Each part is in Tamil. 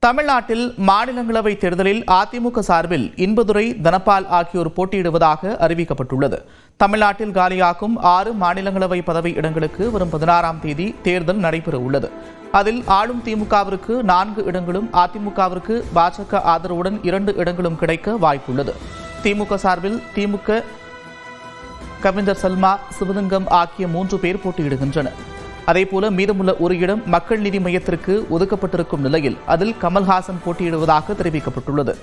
தமிழ்நாட்டில் மாநிலங்களவை தேர்தலில் அதிமுக சார்பில் இன்பதுரை, தனபால் ஆகியோர் போட்டியிடுவதாக அறிவிக்கப்பட்டுள்ளது. தமிழ்நாட்டில் காலியாகும் 6 மாநிலங்களவை பதவி இடங்களுக்கு வரும் 16ஆம் தேதி தேர்தல் நடைபெற உள்ளது. அதில் ஆளும் திமுகவிற்கு 4 இடங்களும், அதிமுகவிற்கு பாஜக ஆதரவுடன் 2 இடங்களும் கிடைக்க வாய்ப்புள்ளது. திமுக சார்பில் கவிஞர் சல்மா, சிவலிங்கம் ஆகிய 3 பேர் போட்டியிடுகின்றனர். அதேபோல மீதமுள்ள ஒரு இடம் மக்கள் நீதி மையத்திற்கு ஒதுக்கப்பட்டிருக்கும் நிலையில் அதில் கமல்ஹாசன் போட்டியிடுவதாக தெரிவிக்கப்பட்டுள்ளது.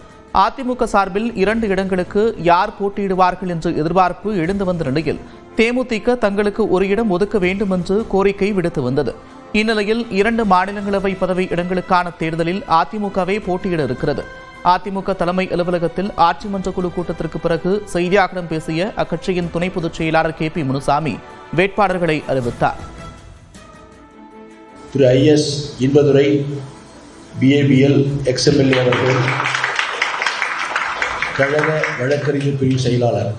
அதிமுக சார்பில் 2 இடங்களுக்கு யார் போட்டியிடுவார்கள் என்று எதிர்பார்ப்பு எழுந்து வந்த நிலையில் தேமுதிக தங்களுக்கு ஒரு இடம் ஒதுக்க வேண்டும் என்று கோரிக்கை விடுத்து வந்தது. இந்நிலையில் 2 மாநிலங்களவை பதவி இடங்களுக்கான தேர்தலில் அதிமுகவே போட்டியிட இருக்கிறது. அதிமுக தலைமை அலுவலகத்தில் ஆட்சி மன்ற குழு கூட்டத்திற்கு பிறகு செய்தியாளர்களிடம் பேசிய அக்கட்சியின் துணை பொதுச் செயலாளர் KP முனுசாமி வேட்பாளர்களை அறிவித்தார். திரு IS இன்பதுரை, BABL XMLA அவர்கள், கழக வழக்கறிஞர் பிரிவு செயலாளர்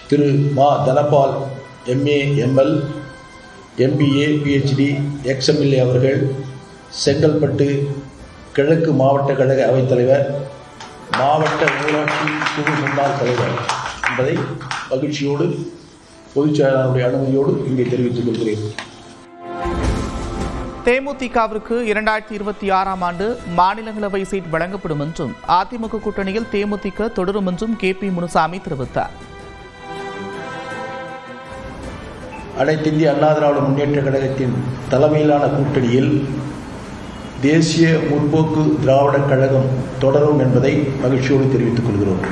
திரு மா Dhanapal, MA ML MBA PhD XMLA அவர்கள், செங்கல்பட்டு கிழக்கு மாவட்ட கழக அவைத்தலைவர், மாவட்ட ஊராட்சி குழு முன்னாள் தலைவர் என்பதை மகிழ்ச்சியோடு பொதுச் செயலாளருடைய அனுமதியோடு இங்கே தெரிவித்துக் கொள்கிறேன். தேமுதிகவிற்கு 2026ஆம் ஆண்டு மாநிலங்களவை சீட் வழங்கப்படும் என்றும் அதிமுக கூட்டணியில் தேமுதிக தொடரும் என்றும் KP முனுசாமி தெரிவித்தார். அனைத்து இந்திய அண்ணா திராவிட முன்னேற்ற கழகத்தின் தலைமையிலான கூட்டணியில் தேசிய முற்போக்கு திராவிட கழகம் தொடரும் என்பதை மகிழ்ச்சியோடு தெரிவித்துக் கொள்கிறோம்.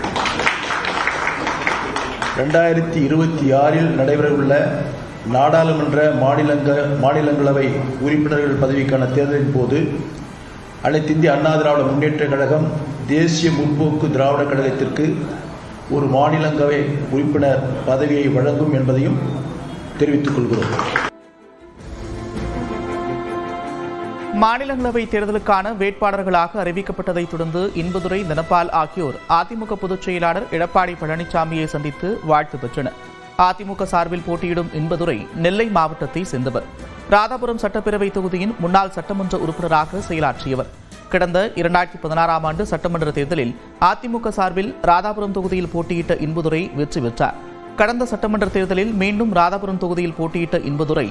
2026இல் நடைபெறவுள்ள நாடாளுமன்ற மாநிலங்களவை உறுப்பினர்கள் பதவிக்கான தேர்தலின் போது அனைத்து இந்திய அண்ணா திராவிட முன்னேற்ற கழகம் தேசிய முற்போக்கு திராவிட கழகத்திற்கு ஒரு மாநிலங்களவை உறுப்பினர் பதவியை வழங்கும் என்பதையும் தெரிவித்துக் கொள்கிறோம். மாநிலங்களவை தேர்தலுக்கான வேட்பாளர்களாக அறிவிக்கப்பட்டதைத் தொடர்ந்து இன்பதுரை, தனபால் ஆகியோர் அதிமுக பொதுச் செயலாளர் எடப்பாடி பழனிசாமியை சந்தித்து வாழ்த்து பெற்றனர். அதிமுக சார்பில் போட்டியிடும் இன்பதுரை நெல்லை மாவட்டத்தை சேர்ந்தவர். ராதாபுரம் சட்டப்பேரவை தொகுதியின் முன்னாள் சட்டமன்ற உறுப்பினராக செயலாற்றியவர். கடந்த 2016ஆம் ஆண்டு சட்டமன்ற தேர்தலில் அதிமுக சார்பில் ராதாபுரம் தொகுதியில் போட்டியிட்ட இன்பதுரை வெற்றி பெற்றார். கடந்த சட்டமன்ற தேர்தலில் மீண்டும் ராதாபுரம் தொகுதியில் போட்டியிட்ட இன்பதுரை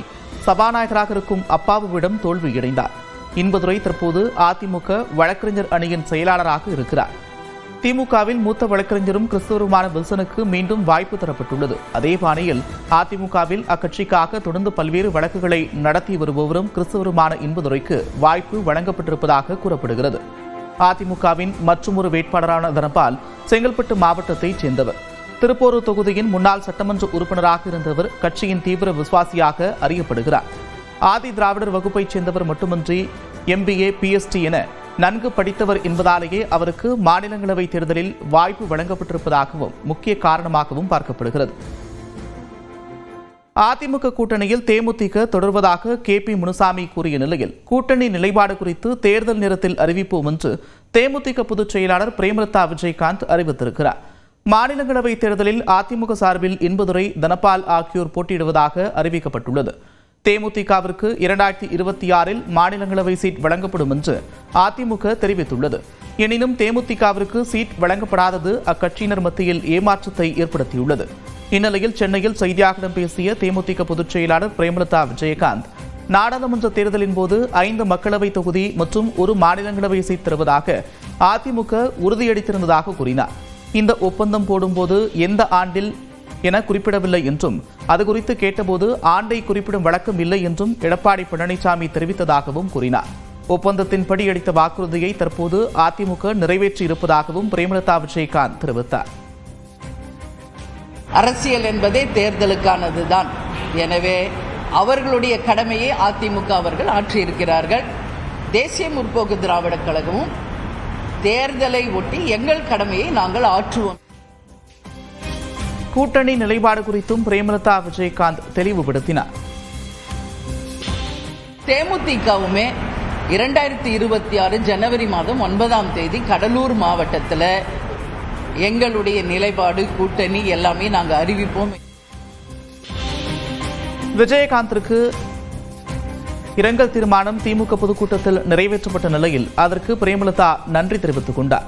சபாநாயகராக இருக்கும் அப்பாவுவிடம் தோல்வியடைந்தார். இன்பதுரை தற்போது அதிமுக வழக்கறிஞர் அணியின் செயலாளராக இருக்கிறார். திமுகவில் மூத்த வழக்கறிஞரும் கிறிஸ்தவருமான வில்சனுக்கு மீண்டும் வாய்ப்பு தரப்பட்டுள்ளது. அதே பாணியில் அதிமுகவில் அக்கட்சிக்காக தொடர்ந்து பல்வேறு வழக்குகளை நடத்தி வருபவரும் கிறிஸ்தவருமான இன்பதுரைக்கு வாய்ப்பு வழங்கப்பட்டிருப்பதாக கூறப்படுகிறது. அதிமுகவின் மற்றொரு வேட்பாளரான தனபால் செங்கல்பட்டு மாவட்டத்தைச் சேர்ந்தவர். திருப்போரூர் தொகுதியின் முன்னாள் சட்டமன்ற உறுப்பினராக இருந்தவர் கட்சியின் தீவிர விசுவாசியாக அறியப்படுகிறார். ஆதி திராவிடர் வகுப்பைச் சேர்ந்தவர் மட்டுமின்றி MBA PhD என நன்கு படித்தவர் என்பதாலேயே அவருக்கு மாநிலங்களவை தேர்தலில் வாய்ப்பு வழங்கப்பட்டிருப்பதாகவும் முக்கிய காரணமாகவும் பார்க்கப்படுகிறது. அதிமுக கூட்டணியில் தேமுதிக தொடர்வதாக KP முனுசாமி கூறிய நிலையில் கூட்டணி நிலைப்பாடு குறித்து தேர்தல் நேரத்தில் அறிவிப்போம் என்று தேமுதிக பொதுச் செயலாளர் பிரேமலதா விஜயகாந்த் அறிவித்திருக்கிறார். மாநிலங்களவை தேர்தலில் அதிமுக சார்பில் இன்பதுரை, தனபால் ஆகியோர் போட்டியிடுவதாக அறிவிக்கப்பட்டுள்ளது. தேமுதிகவிற்கு 2026இல் மாநிலங்களவை சீட் வழங்கப்படும் என்று அதிமுக தெரிவித்துள்ளது. எனினும் தேமுதிகவிற்கு சீட் வழங்கப்படாதது அக்கட்சியினர் மத்தியில் ஏமாற்றத்தை ஏற்படுத்தியுள்ளது. இந்நிலையில் சென்னையில் செய்தியாளர்களிடம் பேசிய தேமுதிக பொதுச் செயலாளர் பிரேமலதா விஜயகாந்த், நாடாளுமன்ற தேர்தலின் போது 5 மக்களவை தொகுதி மற்றும் 1 மாநிலங்களவை சீட் தருவதாக அதிமுக உறுதியளித்திருந்ததாக கூறினார். இந்த ஒப்பந்தம் போடும்போது எந்த ஆண்டில் என குறிப்பிடவில்லை என்றும், அது குறித்து கேட்டபோது ஆண்டை குறிப்பிடும் வழக்கம் இல்லை என்றும் எடப்பாடி பழனிசாமி தெரிவித்ததாகவும் கூறினார். ஒப்பந்தத்தின்படி அளித்த வாக்குறுதியை தற்போது அதிமுக நிறைவேற்றி இருப்பதாகவும் பிரேமலதா விஜயகாந்த் தெரிவித்தார். அரசியல் என்பதே தேர்தலுக்கானதுதான். எனவே அவர்களுடைய கடமையை அதிமுக அவர்கள் ஆற்றியிருக்கிறார்கள். தேசிய முற்போக்கு திராவிட கழகமும் தேர்தலை ஒட்டி எங்கள் கடமையை நாங்கள் ஆற்றுவோம். கூட்டணி நிலைப்பாடு குறித்தும் பிரேமலதா விஜயகாந்த் தெளிவுபடுத்தினார். தேமுதிகவுமே 2026 ஜனவரி மாதம் 9ஆம் தேதி கடலூர் மாவட்டத்தில் எங்களுடைய நிலைப்பாடு, கூட்டணி எல்லாமே நாங்கள் அறிவிப்போம். விஜயகாந்திற்கு இரங்கல் தீர்மானம் திமுக பொதுக்கூட்டத்தில் நிறைவேற்றப்பட்ட நிலையில் அதற்கு பிரேமலதா நன்றி தெரிவித்துக் கொண்டார்.